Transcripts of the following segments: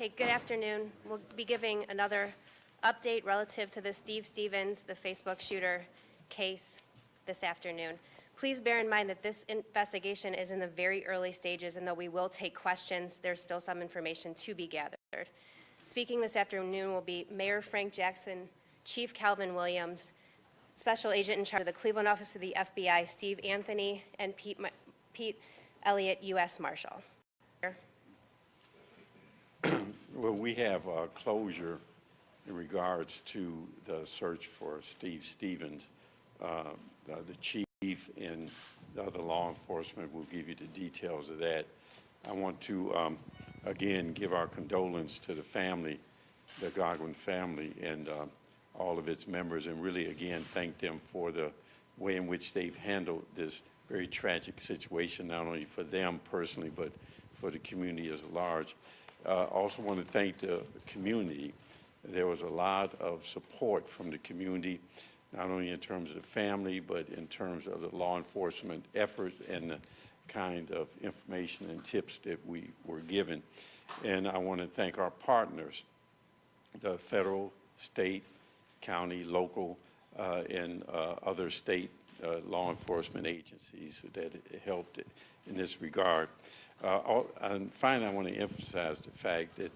Okay, good afternoon. We'll be giving another update relative to the Steve Stevens, the Facebook shooter case this afternoon. Please bear in mind that this investigation is in the very early stages, and though we will take questions, there's still some information to be gathered. Speaking this afternoon will be Mayor Frank Jackson, Chief Calvin Williams, Special Agent in charge of the Cleveland office of the FBI, Steve Anthony, and Pete Elliott, U.S. Marshal. Well, we have closure in regards to the search for Steve Stevens. The chief and the other law enforcement will give you the details of that. I want to, again, give our condolence to the family, the Godwin family, and all of its members, and really, again, thank them for the way in which they've handled this very tragic situation, not only for them personally, but for the community as large. Also want to thank the community. There was a lot of support from the community, not only in terms of the family, but in terms of the law enforcement effort and the kind of information and tips that we were given. And I want to thank our partners, the federal, state, county, local, and other state law enforcement agencies that helped in this regard. And finally, I want to emphasize the fact that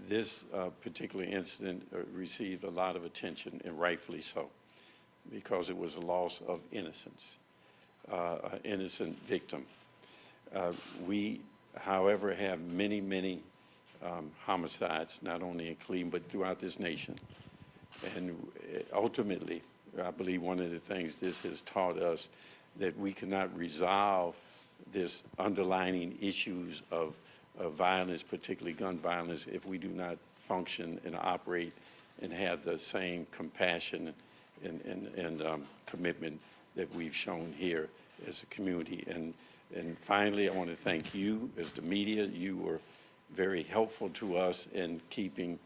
this particular incident received a lot of attention, and rightfully so, because it was a loss of innocence, an innocent victim. We, however, have many, many homicides, not only in Cleveland, but throughout this nation. And ultimately, I believe one of the things this has taught us that we cannot resolve this underlining issues of violence, particularly gun violence, if we do not function and operate and have the same compassion and commitment that we've shown here as a community. And finally, I want to thank you as the media. You were very helpful to us in keeping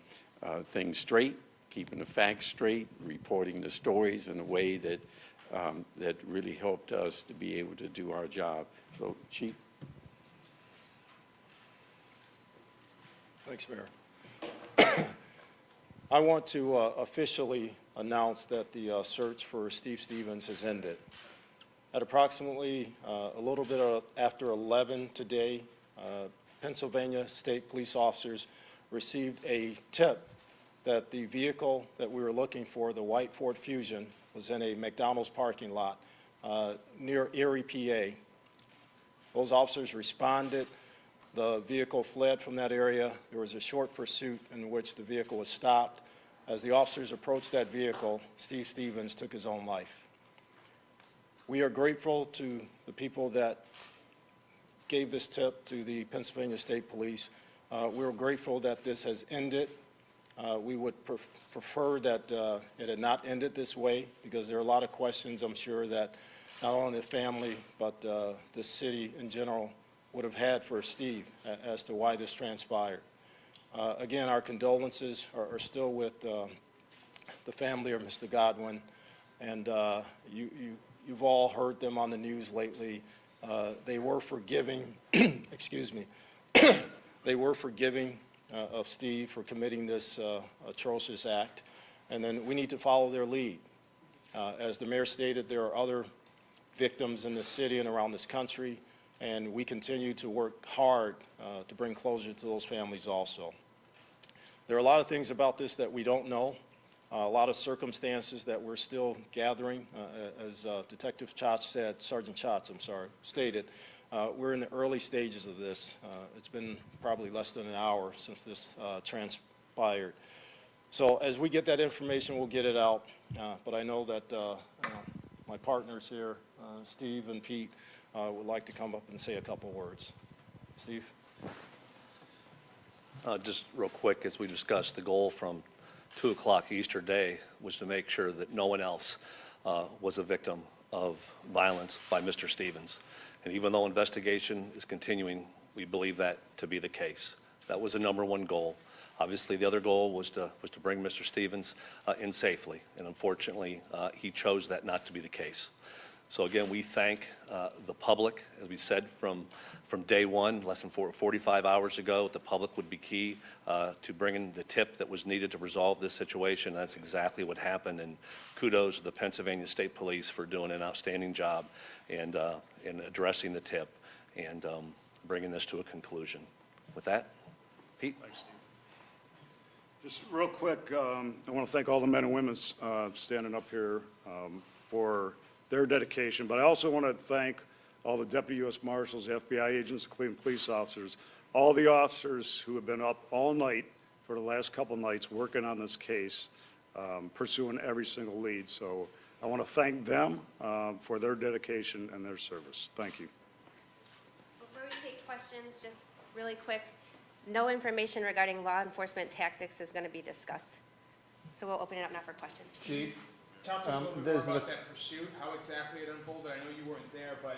things straight, keeping the facts straight, reporting the stories in a way that that really helped us to be able to do our job. So, Chief. Thanks, Mayor. I want to officially announce that the search for Steve Stevens has ended. At approximately a little bit after 11 today, Pennsylvania State Police officers received a tip that the vehicle that we were looking for, the white Ford Fusion, was in a McDonald's parking lot near Erie, PA. Those officers responded. The vehicle fled from that area. There was a short pursuit in which the vehicle was stopped. As the officers approached that vehicle, Steve Stevens took his own life. We are grateful to the people that gave this tip to the Pennsylvania State Police. We're grateful that this has ended. We would prefer that it had not ended this way, because there are a lot of questions, I'm sure, that not only the family but the city in general would have had for Steve as to why this transpired. Again, our condolences are still with the family of Mr. Godwin, and you've all heard them on the news lately. They were forgiving, excuse me, they were forgiving of Steve for committing this atrocious act, and then we need to follow their lead. As the mayor stated, there are other victims in this city and around this country, and we continue to work hard to bring closure to those families also. There are a lot of things about this that we don't know, a lot of circumstances that we're still gathering. As Detective Chotch said, Sergeant Chotch, I'm sorry, stated, we're in the early stages of this. It's been probably less than an hour since this transpired. So as we get that information, we'll get it out. But I know that my partners here, Steve and Pete, would like to come up and say a couple words. Steve? Just real quick, as we discussed, the goal from 2 o'clock Easter Day was to make sure that no one else was a victim of violence by Mr. Stevens. And even though investigation is continuing, we believe that to be the case. That was the #1 goal. Obviously, the other goal was to bring Mr. Stevens in safely, and unfortunately, he chose that not to be the case. So again, we thank the public, as we said from day one, less than 45 hours ago, the public would be key to bringing the tip that was needed to resolve this situation. That's exactly what happened, and kudos to the Pennsylvania State Police for doing an outstanding job and in addressing the tip and bringing this to a conclusion. With that, Pete? Thanks, Steve. Just real quick, I want to thank all the men and women standing up here for their dedication, but I also want to thank all the Deputy U.S. Marshals, FBI agents, Cleveland police officers, all the officers who have been up all night for the last couple nights working on this case, pursuing every single lead. So I want to thank them for their dedication and their service. Thank you. Before we take questions, just really quick, no information regarding law enforcement tactics is going to be discussed. So we'll open it up now for questions. Chief, talk to us a little bit more about that pursuit, how exactly it unfolded. I know you weren't there, but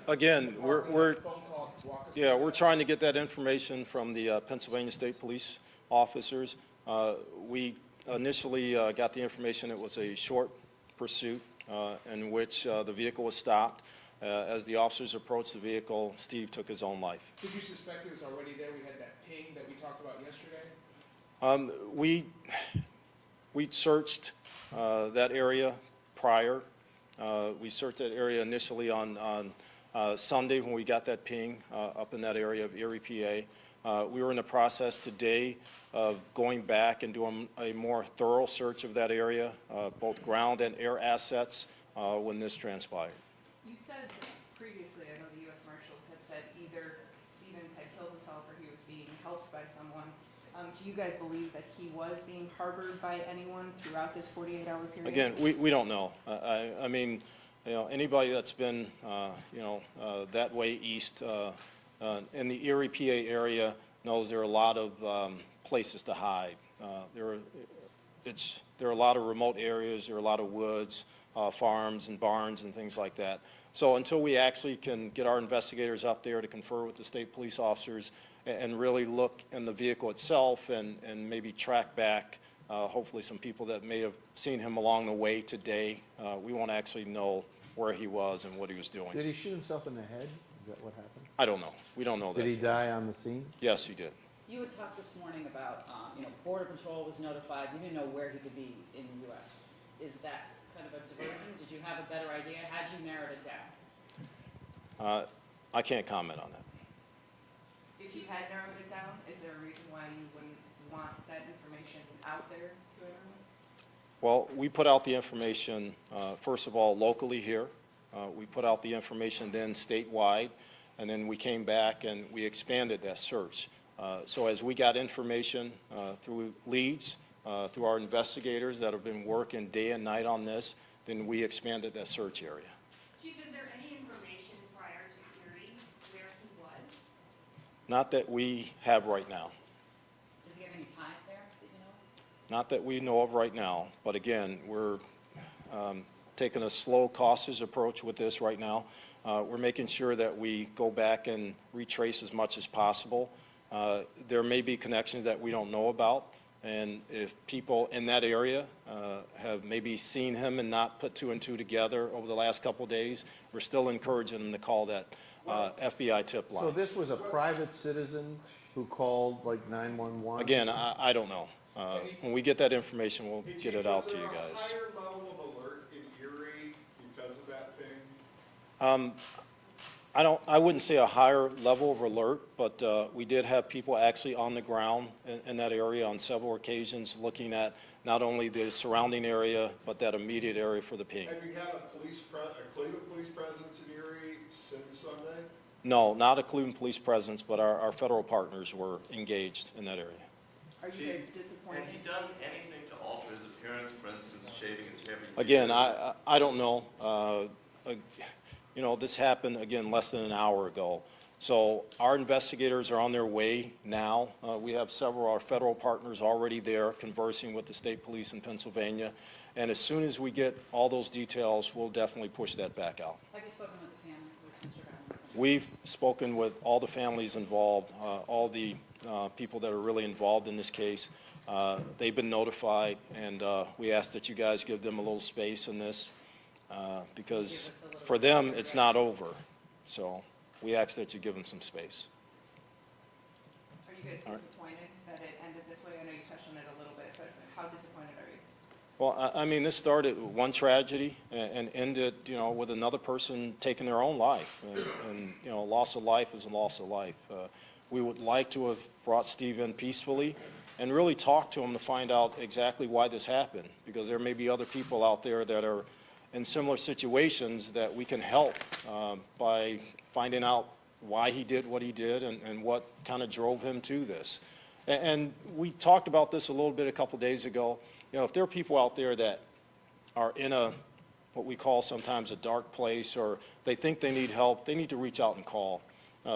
Again, we're phone call, walk us yeah, through we're that. trying to get that information from the Pennsylvania State Police officers. We initially got the information it was a short pursuit in which the vehicle was stopped. As the officers approached the vehicle, Steve took his own life. Did you suspect it was already there? We had that ping that we talked about yesterday. We searched that area prior. We searched that area initially on Sunday when we got that ping up in that area of Erie, PA. We were in the process today of going back and doing a more thorough search of that area, both ground and air assets, when this transpired. You said previously, I know the U.S. Marshals had said either Stevens had killed himself or he was being helped by someone. Do you guys believe that he was being harbored by anyone throughout this 48-hour period? Again, we don't know. I mean, you know, anybody that's been, that way east in the Erie, PA area knows there are a lot of places to hide. There are a lot of remote areas. There are a lot of woods, farms and barns and things like that. So until we actually can get our investigators up there to confer with the state police officers and really look in the vehicle itself and maybe track back hopefully some people that may have seen him along the way today, we won't actually know where he was and what he was doing. Did he shoot himself in the head? Is that what happened? I don't know. We don't know that. Did he die on the scene? Yes, he did. You had talked this morning about, Border Patrol was notified. You didn't know where he could be in the U.S. Is that kind of a diversion? Did you have a better idea? How'd you narrow it down? I can't comment on that. If you had narrowed it down, is there a reason why you wouldn't want that information out there to everyone? Well, we put out the information, first of all, locally here. We put out the information then statewide, and then we came back and we expanded that search. So as we got information through leads, through our investigators that have been working day and night on this, then we expanded that search area. Chief, is there any information prior to Erie where he was? Not that we have right now. Does he have any ties there that you know? Not that we know of right now, but again, we're taking a slow, cautious approach with this right now. We're making sure that we go back and retrace as much as possible. There may be connections that we don't know about, and if people in that area have maybe seen him and not put two and two together over the last couple of days, we're still encouraging them to call that FBI tip line. So this was a private citizen who called like 911? Again, I don't know. When we get that information, we'll get it out to you guys. Is there a higher level of alert in Erie because of that thing? I wouldn't say a higher level of alert, but we did have people actually on the ground in that area on several occasions looking at not only the surrounding area, but that immediate area for the ping. Have you had a Cleveland police presence in Erie since Sunday? No, not a Cleveland police presence, but our federal partners were engaged in that area. Are you guys disappointed? Have you done anything to alter his appearance, for instance, shaving his hair? Again, I don't know. This happened, again, less than an hour ago. So our investigators are on their way now. We have several of our federal partners already there conversing with the state police in Pennsylvania. And as soon as we get all those details, we'll definitely push that back out. Have you spoken with the family, with Mr. Brown? We've spoken with all the families involved, all the people that are really involved in this case. They've been notified, and we ask that you guys give them a little space in this. because for them, it's not over. So we ask that you give them some space. Are you guys disappointed that it ended this way? I know you touched on it a little bit, but how disappointed are you? Well, I mean, this started with one tragedy and ended, with another person taking their own life. And loss of life is a loss of life. We would like to have brought Steve in peacefully and really talk to him to find out exactly why this happened, because there may be other people out there that are in similar situations that we can help by finding out why he did what he did and what kind of drove him to this. And we talked about this a little bit a couple days ago. If there are people out there that are in what we call sometimes a dark place, or they think they need help, they need to reach out and call.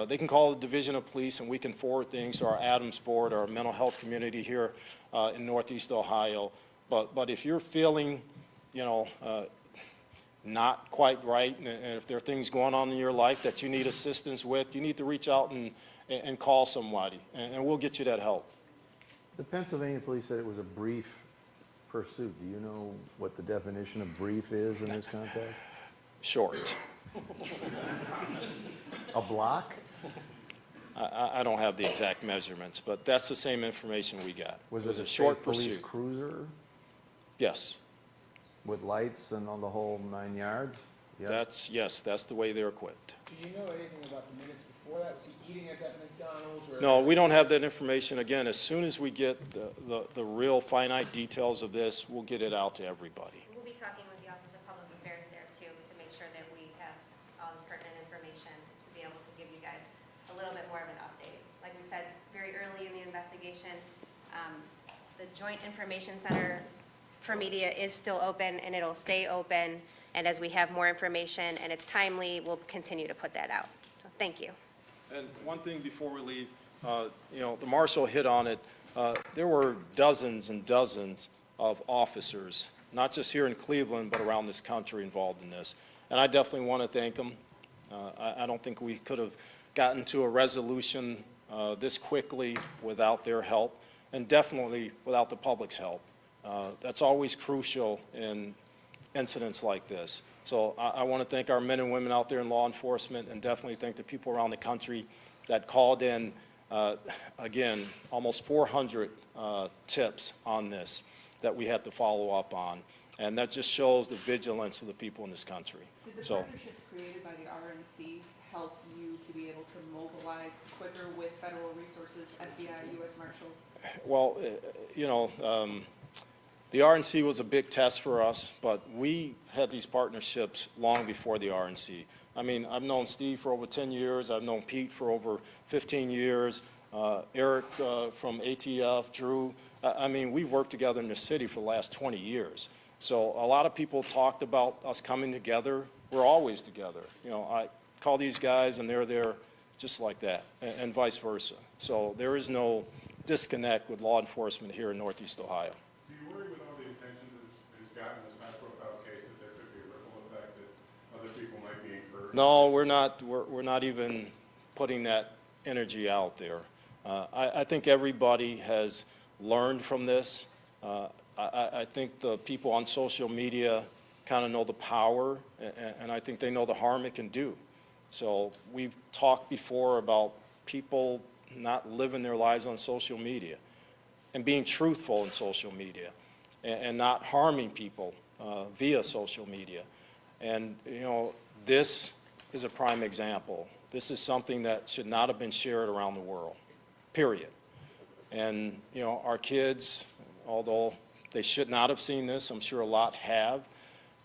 They can call the Division of Police, and we can forward things to our Adams Board, our mental health community here in Northeast Ohio. But if you're feeling, not quite right, and if there are things going on in your life that you need assistance with, you need to reach out and call somebody, and we'll get you that help. The Pennsylvania police said it was a brief pursuit. Do you know what the definition of brief is in this context? Short. A block? I don't have the exact measurements, but that's the same information we got. Was it was it a short police pursuit. cruiser Yes. with lights and on the whole 9 yards? Yes. Yes, that's the way they're equipped. Do you know anything about the minutes before that? Was he eating at that McDonald's? Or No, we don't have that information. Again, as soon as we get the real finite details of this, we'll get it out to everybody. We'll be talking with the Office of Public Affairs there too, to make sure that we have all the pertinent information to be able to give you guys a little bit more of an update. Like we said, very early in the investigation, the Joint Information Center for Media is still open, and it'll stay open. And as we have more information and it's timely, we'll continue to put that out. So thank you. And one thing before we leave, the marshal hit on it. There were dozens and dozens of officers, not just here in Cleveland, but around this country involved in this. And I definitely want to thank them. I don't think we could have gotten to a resolution this quickly without their help, and definitely without the public's help. That's always crucial in incidents like this. So I want to thank our men and women out there in law enforcement, and definitely thank the people around the country that called in, again, almost 400 tips on this that we had to follow up on. And that just shows the vigilance of the people in this country. Did the partnerships created by the RNC help you to be able to mobilize quicker with federal resources, FBI, U.S. Marshals? Well, the RNC was a big test for us, but we had these partnerships long before the RNC. I mean, I've known Steve for over 10 years. I've known Pete for over 15 years. Eric from ATF, Drew. I mean, we've worked together in the city for the last 20 years. So a lot of people talked about us coming together. We're always together. I call these guys and they're there just like that, and vice versa. So there is no disconnect with law enforcement here in Northeast Ohio. Do you worry with all the attention that has gotten this high-profile case that there could be a ripple effect that other people might be encouraged? No, we're not. We're not even putting that energy out there. I think everybody has learned from this. I think the people on social media kind of know the power, and I think they know the harm it can do. So we've talked before about people not living their lives on social media and being truthful in social media and not harming people via social media. And, this is a prime example. This is something that should not have been shared around the world, period. And, our kids, although they should not have seen this, I'm sure a lot have,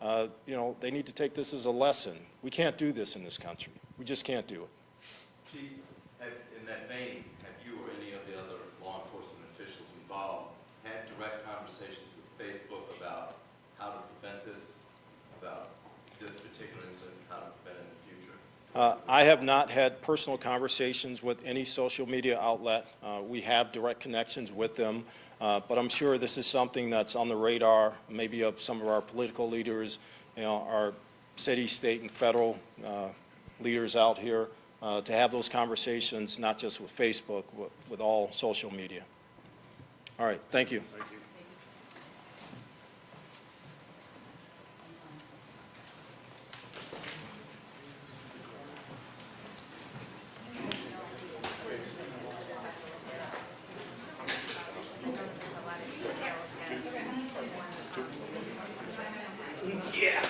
they need to take this as a lesson. We can't do this in this country. We just can't do it. Chief, in that vein, have you or any of the other law enforcement officials involved had direct conversations with Facebook about how to prevent this, about this particular incident, how to prevent it in the future? I have not had personal conversations with any social media outlet. We have direct connections with them, but I'm sure this is something that's on the radar, maybe of some of our political leaders, our city, state, and federal leaders out here, to have those conversations, not just with Facebook, but with all social media. All right, thank you. Thank you. Yeah.